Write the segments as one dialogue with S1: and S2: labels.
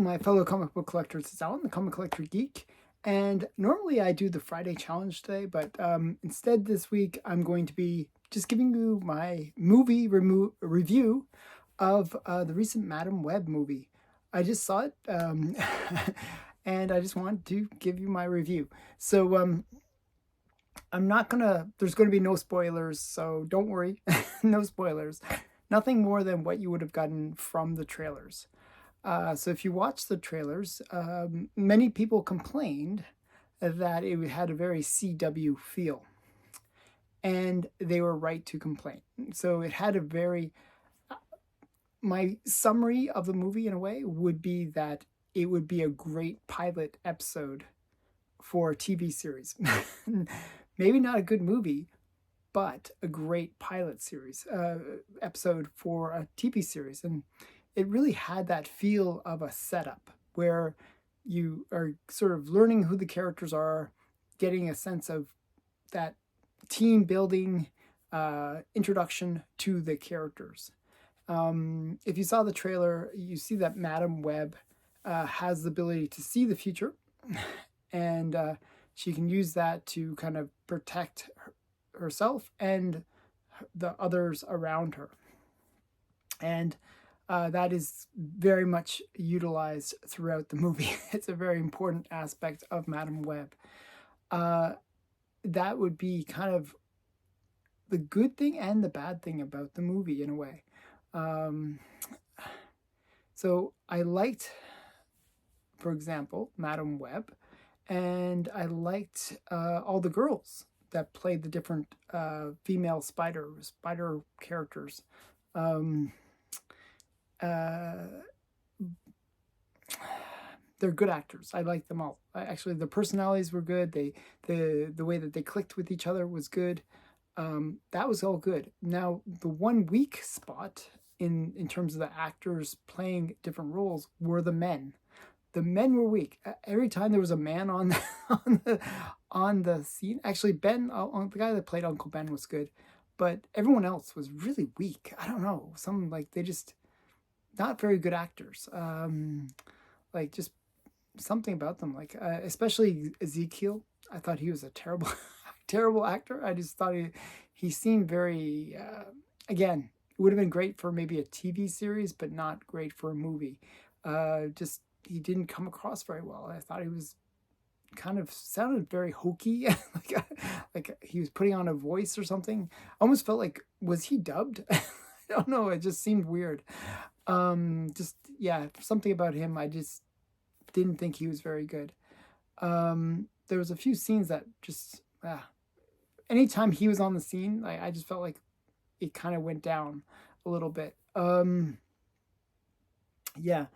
S1: my fellow comic book collectors. It's Alan, the Comic Collector Geek. And normally I do the Friday challenge today, but instead this week I'm going to be just giving you my movie review of the recent Madam Web movie. I just saw it, and I just wanted to give you my review. So I'm not gonna, there's gonna be no spoilers, so don't worry, no spoilers. Nothing more than what you would have gotten from the trailers. So if you watch the trailers, many people complained that it had a very CW feel. And they were right to complain. So it had a very, my summary of the movie in a way would be that it would be a great pilot episode for a TV series. Maybe not a good movie, but a great pilot series episode for a TV series. And it really had that feel of a setup where you are sort of learning who the characters are, getting a sense of that team building introduction to the characters. If you saw the trailer, you see that Madam Web has the ability to see the future, and she can use that to kind of protect herself and the others around her. And that is very much utilized throughout the movie. It's a very important aspect of Madam Web. That would be kind of the good thing and the bad thing about the movie in a way. So I liked, for example, Madam Web, and I liked all the girls that played the different female spider characters. They're good actors. I like them all. Actually, the personalities were good. The way that they clicked with each other was good. That was all good. Now, the one weak spot in terms of the actors playing different roles were the men. The men were weak. Every time there was a man on on the scene, actually Ben, the guy that played Uncle Ben, was good, but everyone else was really weak. I don't know. Some they just not very good actors. Like just something about them. Like especially Ezekiel. I thought he was a terrible, terrible actor. I just thought he seemed very. Again, it would have been great for maybe a TV series, but not great for a movie. Just he didn't come across very well. I thought he was kind of sounded very hokey, like he was putting on a voice or something. Almost felt like, was he dubbed? I don't know. It just seemed weird. Just yeah, something about him. I just didn't think he was very good. There was a few scenes that just anytime he was on the scene, I just felt like it kind of went down a little bit. Yeah.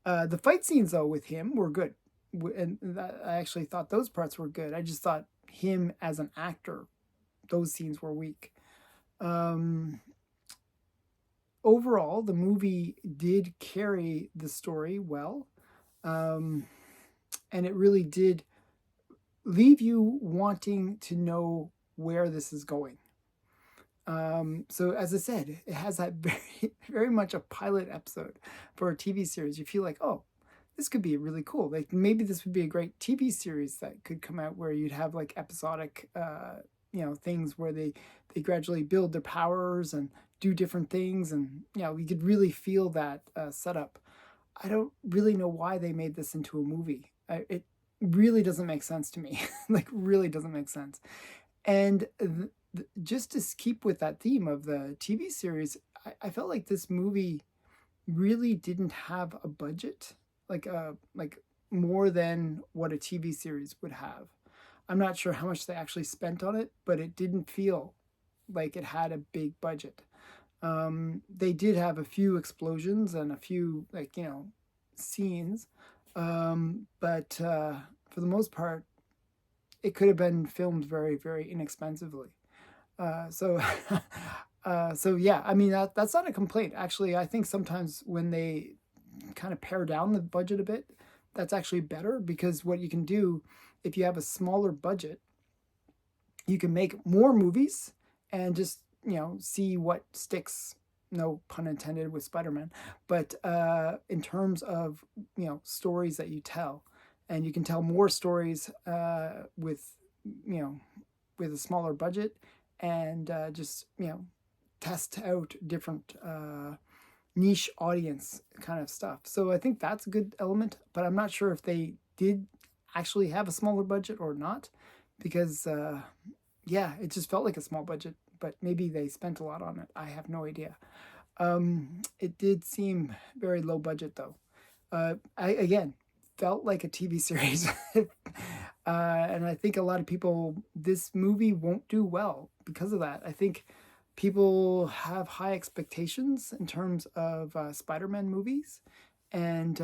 S1: The fight scenes, though, with him were good. And I actually thought those parts were good. I just thought him as an actor, those scenes were weak. Overall, the movie did carry the story well. And it really did leave you wanting to know where this is going. So as I said, it has that very, very much a pilot episode for a TV series. You feel like, oh, this could be really cool. Like maybe this would be a great TV series that could come out where you'd have like episodic, things where they gradually build their powers and do different things. And, we could really feel that setup. I don't really know why they made this into a movie. It really doesn't make sense to me. Like really doesn't make sense. And just to keep with that theme of the TV series, I felt like this movie really didn't have a budget, like more than what a TV series would have. I'm not sure how much they actually spent on it, but it didn't feel like it had a big budget. They did have a few explosions and a few scenes, but for the most part, it could have been filmed very, very inexpensively. So yeah, I mean, that's not a complaint. Actually, I think sometimes when they kind of pare down the budget a bit, that's actually better, because what you can do if you have a smaller budget, you can make more movies and just, see what sticks no pun intended with Spider-Man, but in terms of, stories that you tell, and you can tell more stories with, you know, with a smaller budget, and just, test out different niche audience kind of stuff. So I think that's a good element, but I'm not sure if they did actually have a smaller budget or not, because yeah, it just felt like a small budget, but maybe they spent a lot on it. I have no idea. It did seem very low budget though. I again felt like a TV series, and I think a lot of people, this movie won't do well because of that. I think people have high expectations in terms of Spider-Man movies, and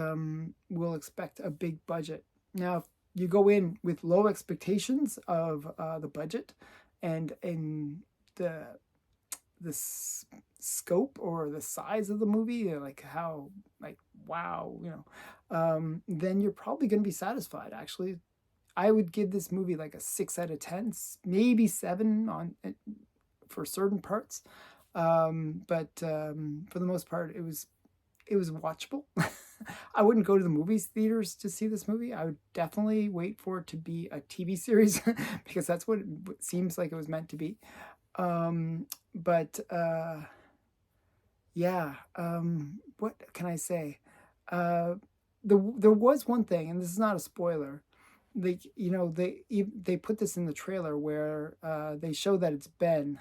S1: will expect a big budget. Now, if you go in with low expectations of the budget and in the the scope or the size of the movie, like how, like, wow, then you're probably going to be satisfied. Actually, I would give this movie like a 6 out of 10, maybe 7 on for certain parts, but for the most part, it was watchable. I wouldn't go to the movies theaters to see this movie. I would definitely wait for it to be a TV series because that's what it seems like it was meant to be. But yeah, what can I say? Uh, there was one thing, and this is not a spoiler. They put this in the trailer where they show that it's Ben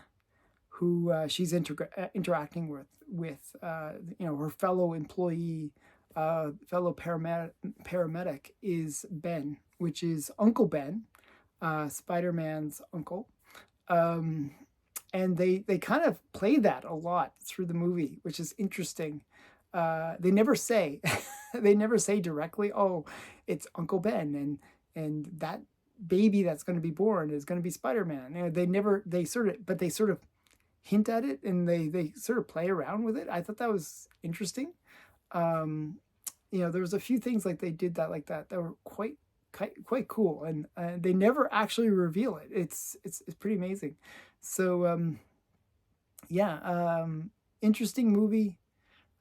S1: who she's interacting with her fellow employee, fellow paramedic is Ben, which is Uncle Ben, Spider-Man's uncle. And they kind of play that a lot through the movie, which is interesting. They never say they never say directly, "Oh, it's Uncle Ben," and that baby that's going to be born is going to be Spider-Man. They sort of hint at it, and they sort of play around with it. I thought that was interesting. Um, there was a few things like they did that like that were quite cool, and they never actually reveal it. It's pretty amazing. So yeah, interesting movie.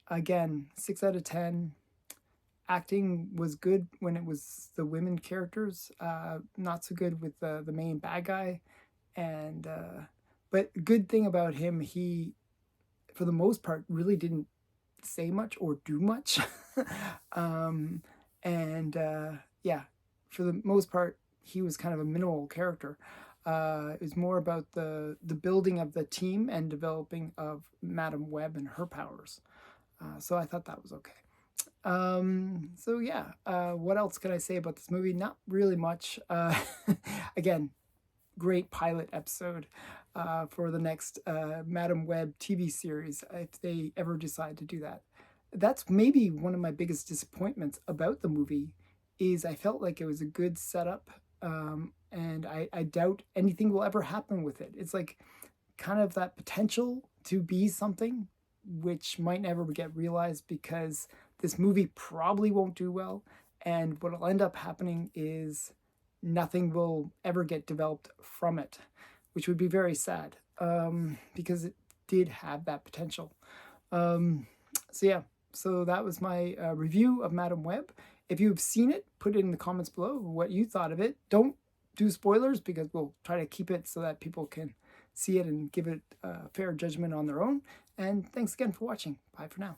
S1: Again, 6 out of 10. Acting was good when it was the women characters. Not so good with the main bad guy, and but good thing about him, he, for the most part, really didn't say much or do much. um, and yeah, for the most part, he was kind of a minimal character. It was more about the building of the team and developing of Madam Web and her powers. So I thought that was okay. So yeah, what else can I say about this movie? Not really much. Again, great pilot episode for the next Madam Web TV series if they ever decide to do that. That's maybe one of my biggest disappointments about the movie, is I felt like it was a good setup, and I doubt anything will ever happen with it. It's like kind of that potential to be something which might never get realized because this movie probably won't do well, and what will end up happening is nothing will ever get developed from it, which would be very sad, because it did have that potential. So yeah, so that was my review of Madam Web. If you've seen it, put it in the comments below what you thought of it. Don't do spoilers because we'll try to keep it so that people can see it and give it a fair judgment on their own. And thanks again for watching. Bye for now.